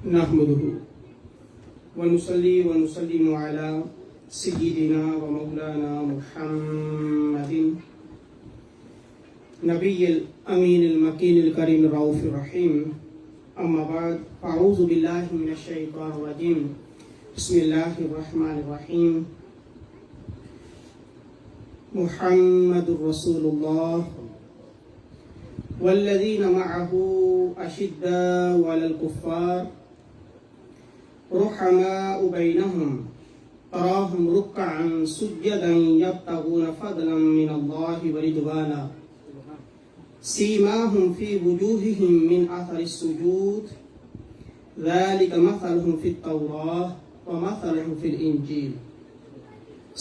नहमदुहु व नुसल्ली व नुसल्लिमु अला सय्यिदिना व मौलाना मुहम्मदिन नबिय्यिल अमीनिल मकीनिल करीमिर रऊफिर रहीम। अम्मा बाद अऊज़ु बिल्लाहि मिनश शैतानिर रजीम। बिस्मिल्लाहिर रहमानिर रहीम। मुहम्मदुर रसूलुल्लाह वल्लज़ीना मअहू अशिद्दाउ अलल कुफ़्फ़ार रुहमाउ बैनहुम तराहुम रुक्कअन सुज्जदन यब्तगूना फ़ज़लन मिनल्लाहि व रिज़वाना सीमाहुम फ़ी वुजूहिहिम मिन अथरिस सुजूद ज़ालिका मसलुहुम फ़ित तौराह व मसलुहुम फ़िल इंजील।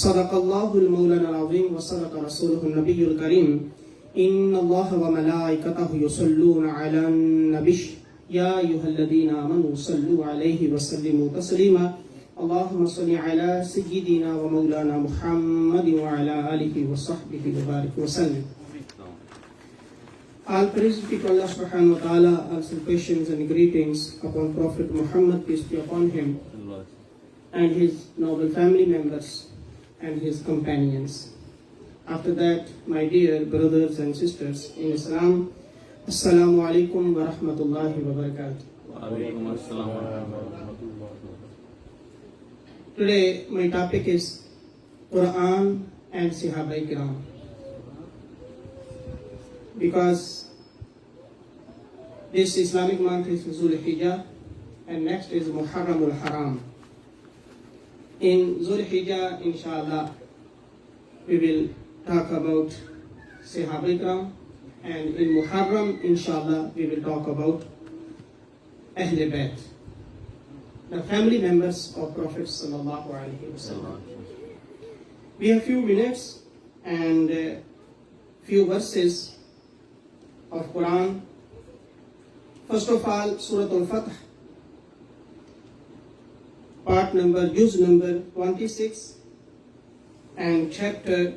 सदक़ल्लाहुल मौलाना अज़ीम व सदक़ रसूलुहुन नबियुल करीम। इन्नल्लाह व मलाइकतहु युसल्लूना अलन नबी या अय्युहल्लज़ीना आमनू सल्लू अलैहि व सल्लिमू तस्लीमा। अल्लाहुम्मा सल्लि अला सय्यिदिना व मौलाना मुहम्मद व अला आलिहि व सहबिहि व बारिक व सल्लिम। All praise be to Allah subhanahu wa ta'ala, all salutations and greetings upon Prophet Muhammad, peace be upon him, and his noble family members and his companions. After that, my dear brothers and sisters in Islam, Assalamu alaikum wa rahmatullahi wa barakatuh. Today, my topic is Quran and Sahaba Kiram. Because this Islamic month is Zul Hijjah and next is Muharramul Haram. In Zul Hijjah, inshallah, we will talk about Sahaba Ikram, and in Muharram, inshallah, we will talk about Ahl Bayt, the family members of Prophet sallallahu alaihi wasallam. We have few minutes and few verses of Quran. First of all, Surah Al-Fath, part number, juz number 26 and chapter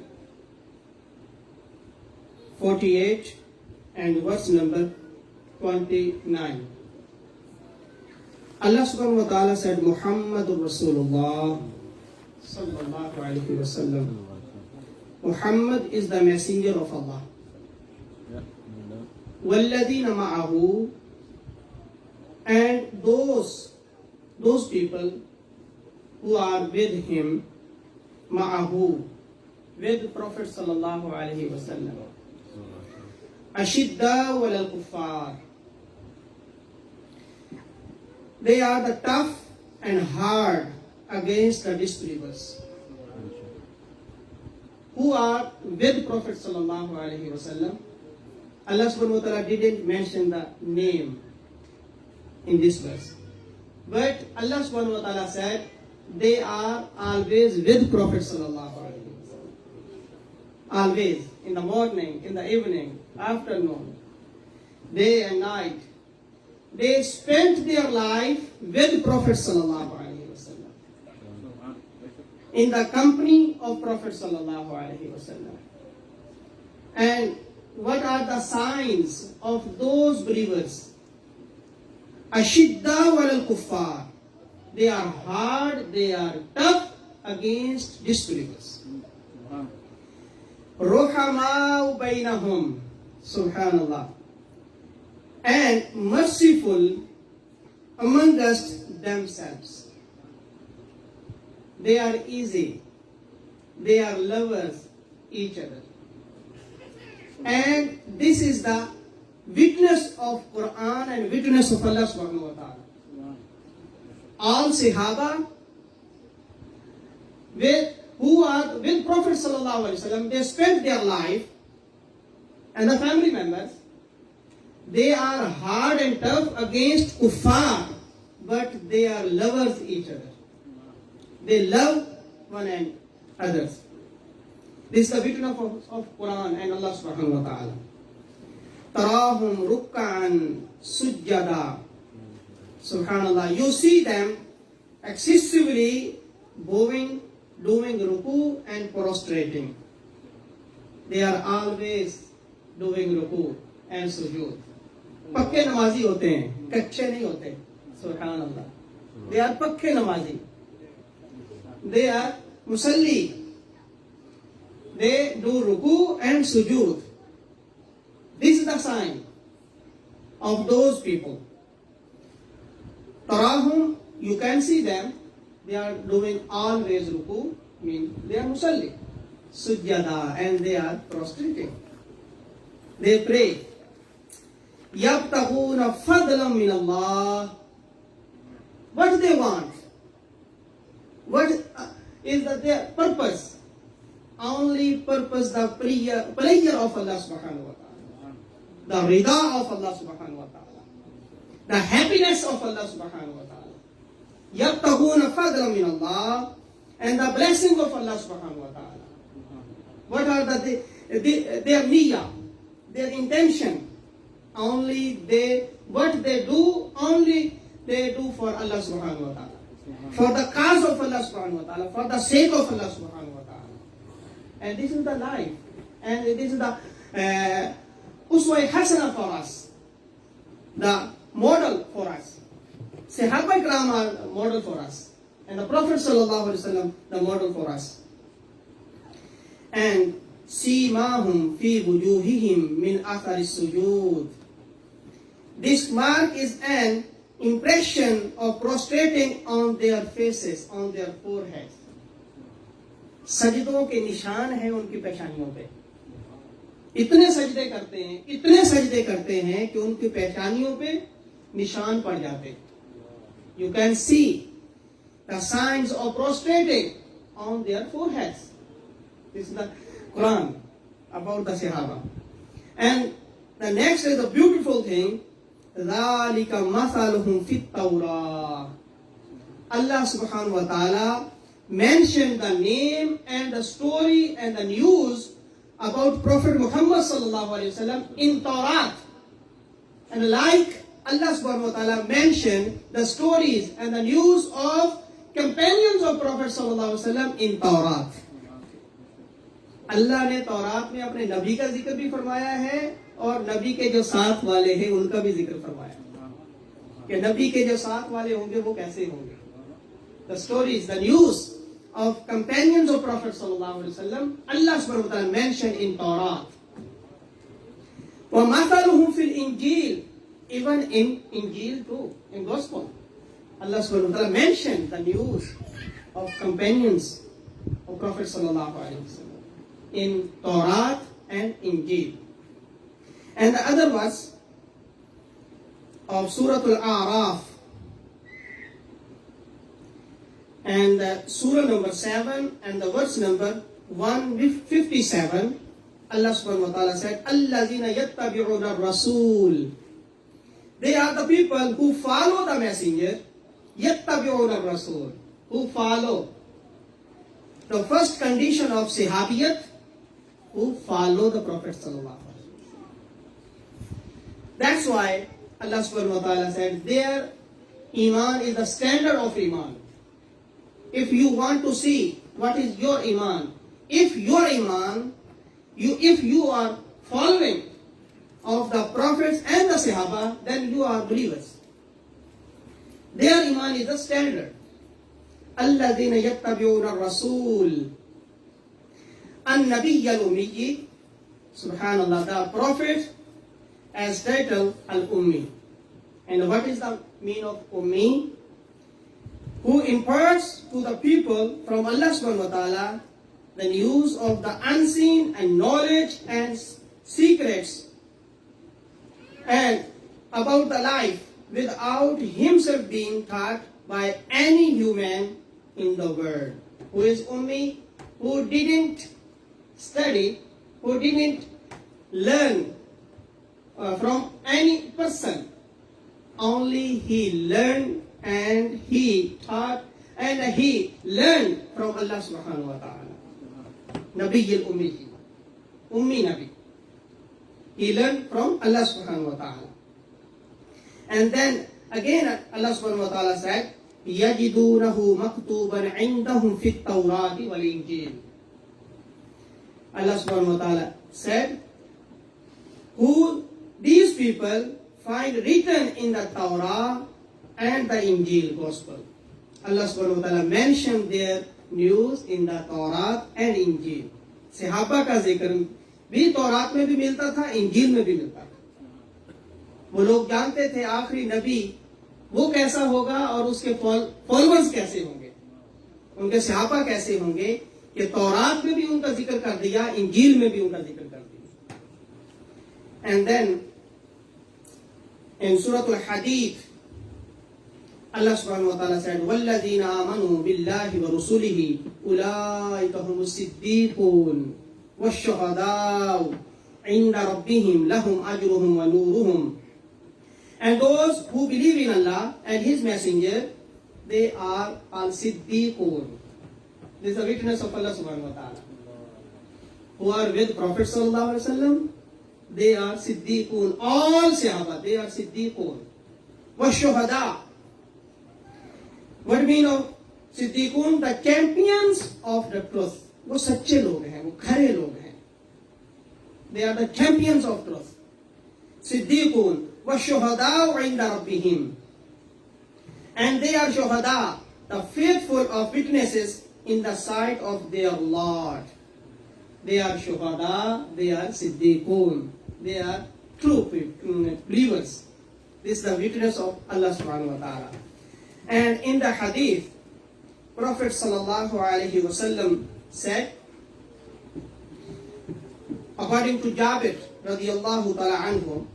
48 and verse number 29. Allah subhanahu wa ta'ala said, Muhammadur Rasulullah sallallahu alaihi wasallam. Muhammad is the messenger of Allah. وَالَّذِينَ مَعَهُ, and those people who are with him, ma'ahu, with Prophet sallallahu alaihi wasallam. Ashiddau alal kuffar, they are the tough and hard against the disbelievers. Who are with Prophet sallallahu alaihi wasallam? Allah subhanahu wa ta'ala didn't mention the name in this verse. But Allah subhanahu wa ta'ala said, they are always with Prophet sallallahu alaihi wasallam. Always, in the morning, in the evening, afternoon, day and night. They spent their life with Prophet sallallahu alaihi wasallam, in the company of Prophet sallallahu alaihi wasallam. And what are the signs of those believers? Ashiddau alal kuffar, they are hard, they are tough against disbelievers. Ruhamau bainahum, subhanallah, and merciful amongst themselves. They are easy, they are lovers each other. And this is the witness of Quran and witness of Allah subhanahu wa ta'ala. All Sahaba who are with Prophet sallallahu alaihi wasallam, they spent their life, and the family members, they are hard and tough against kuffar, but they are lovers each other. They love one another. This is the witness of Quran and Allah subhanahu wa ta'ala. Tarahum rukka'an sujjada. Subhanallah. You see them excessively bowing, doing ruku and prostrating. They are always doing ruku and sujood. पक्के नमाजी होते हैं, कच्चे नहीं होते. Subhanallah. They are pakke namazi. They are musalli. They do ruku and sujood. This is the sign of those people. Tarahum, you can see them. They are doing always ruku, mean they are musalli. Sujjada, and they are prostrating. They pray. Yabtaghuna fadlan min Allah. What they want? What is their purpose? Only purpose the pleasure of Allah subhanahu wa ta'ala. The rida of Allah subhanahu wa ta'ala. The happiness of Allah subhanahu wa ta'ala. Yabtaghuna fadlan min Allah, and the blessing of Allah subhanahu wa ta'ala. What are their niyyah, their intention? Only what they do, only they do for Allah subhanahu wa ta'ala. For the cause of Allah subhanahu wa ta'ala, for the sake of Allah subhanahu wa ta'ala. And this is the life. And this is the uswa hasana for us. The model for us. Sahaba Ikram are the model for us. And the Prophet sallallahu alaihi wasallam, the model for us. And simahum fi wujuhihim min athari sujud. This mark is an impression of prostrating on their faces, on their foreheads. सजदों के निशान हैं उनकी पेशानियों पे. इतने सजदे करते हैं कि उनकी पेशानियों पे निशान पड़ जाते. You can see the signs of prostrating on their foreheads. This is the Quran about the Sahaba. And the next is the beautiful thing. ذَلِكَ مَثَلُهُمْ فِي التَّوْرَاةِ. Allah subhanahu wa ta'ala mentioned the name and the story and the news about Prophet Muhammad sallallahu alaihi wasallam in Tawrat. And like Allah subhanahu wa ta'ala mentioned the stories and the news of companions of Prophet sallallahu alaihi wasallam in Tawrat. अल्लाह ने तौरात में अपने नबी का जिक्र भी फरमाया है और नबी के जो साथ वाले हैं उनका भी जिक्र फरमाया कि नबी के जो साथ वाले होंगे वो कैसे होंगे. The stories, the news of companions of Prophet sallallahu alaihi wasallam, Allah subhanahu wa ta'ala mentioned in Tawrat. وَمَثَلُهُمْ فِي الْإِنْجِيلِ. Even in Injil too, in Gospel, Allah subhanahu wa ta'ala mentioned the news of companions of Prophet sallallahu alaihi wasallam in Tawrat and Injil. And the other verse of Surah Al-A'raf and Surah number 7 and the verse number 157, Allah subhanahu wa ta'ala said, الَّذِينَ يَتَّبِعُونَ الرَّسُولِ. They are the people who follow the messenger, يَتَّبِعُونَ الرَّسُولِ, who follow the first condition of sahabiyat, who follow the Prophet sallallahu alaihi wasallam. That's why Allah subhanahu wa ta'ala said their iman is the standard of iman. If you want to see what is your iman, if you are following of the prophets and the sahaba, then you are believers. Their iman is the standard. الَّذِينَ يَتَّبِعُونَ الرَّسُولِ النَّبِيَّ الْأُمِّيِّ. Subhanallah, the prophet as title Al-Ummi. And what is the meaning of Ummi? Who imparts to the people from Allah subhanahu wa ta'ala the news of the unseen and knowledge and secrets and about the life without himself being taught by any human in the world. Who is Ummi? Who didn't study, who didn't learn from any person. Only he learned and he taught and he learned from Allah subhanahu wa ta'ala. Nabi al-Ummi. Ummi Nabi. He learned from Allah subhanahu wa ta'ala. And then again Allah subhanahu wa ta'ala said, يَجِدُونَهُ مَكْتُوبًا عِنْدَهُمْ فِي التَّوْرَاةِ وَالْإِنْجِيلِ. Allah subhanahu wa ta'ala said, who these people find written in the Torah and the Injil gospel. Allah subhanahu wa ta'ala mentioned their news in the Torah and Injil. सहाबा का जिक्र भी तौरात में भी मिलता था, इंजील में भी मिलता था. वो लोग जानते थे आखिरी नबी वो कैसा होगा और उसके फॉलोअर्स कैसे होंगे, उनके सहाबा कैसे होंगे, कि तौरात में भी उनका जिक्र कर दिया, इंजील में भी उनका जिक्र कर दिया. एंड देन इन सूरत अल-हदीद Allah subhanahu wa ta'ala said, وَالَّذِينَ آمَنُوا بِاللَّهِ وَرُسُلِهِ أُولَٰئِكَ هُمُ الصِّدِّيقُونَ وَالشُّهَدَاءُ عِندَ رَبِّهِمْ لَهُمْ أَجْرُهُمْ وَنُورُهُمْ. And those who believe in Allah and His Messenger, they are al-Siddiqun. This is the witness of Allah subhanahu wa ta'ala. Who are with Prophet sallallahu alaihi wasallam, they are Siddiqun. All Sahaba, they are Siddiqun. وَالشُّهَدَاءُ. What do we know? सिद्दीकून, the champions of the truth. वो सच्चे लोग हैं, वो खरे लोग हैं. They are the champions of truth. सिद्दीकून वशुहदाउ इंद रब्बिहिम. And they are shuhada, the faithful of witnesses in the sight of their Lord. They are shuhada, they are सिद्दीकून. They are true believers. This is the witness of Allah subhanahu wa ta'ala. And in the hadith, Prophet sallallahu alaihi wasallam said, according to Jabir radiyallahu ta'ala anhu,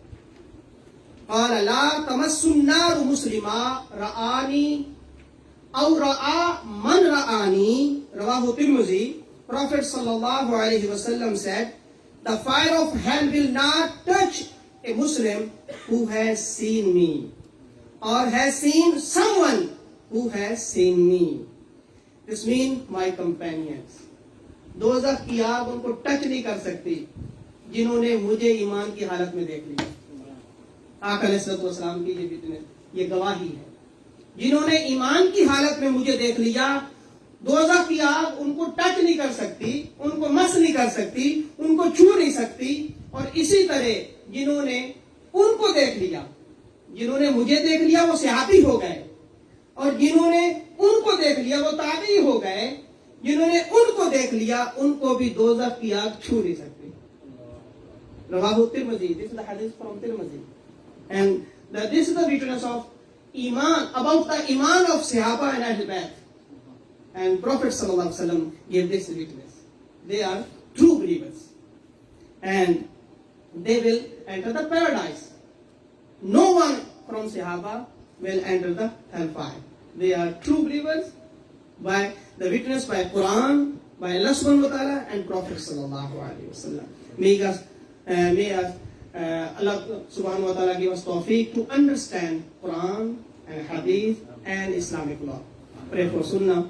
قال لا تمس النار مسلما رآني أو رأى من رآني. Rawahu Tirmidhi. Prophet sallallahu alaihi wasallam said, the fire of hell will not touch a Muslim who has seen me or has seen someone who has seen me. This means my companions. दोज़ख की आग उनको touch नहीं कर सकती जिन्होंने मुझे ईमान की हालत में देख लिया. आका अलैहिस्सलाम की ये गवाही है. जिन्होंने ईमान की हालत में मुझे देख लिया, दोज़ख की आग उनको टच नहीं कर सकती, उनको मस नहीं कर सकती, उनको छू नहीं सकती. और इसी तरह जिन्होंने उनको देख लिया, जिन्होंने मुझे देख लिया वो सहाबी हो गए, और जिन्होंने उनको देख लिया वो ताबी हो गए. जिन्होंने उनको देख लिया उनको भी दोज़ख की आग छू नहीं सकती. रवाहु Tirmidhi. This is the hadith from Tirmidhi. And this is the witness of Iman, about the Iman of Sahaba and Ahl Bayt. And Prophet sallallahu alaihi wasallam gave this witness. They are true believers, and they will enter the paradise. No one from Sahaba will enter the hellfire. They are true believers by the witness by Quran, by Allah subhanahu wa ta'ala and Prophet sallallahu alaihi wasallam. May Allah subhanahu wa ta'ala give us tawfiq to understand Quran and Hadith and Islamic law. Pray for Sunnah.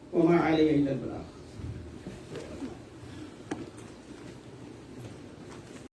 وما علي إلا البلاغ.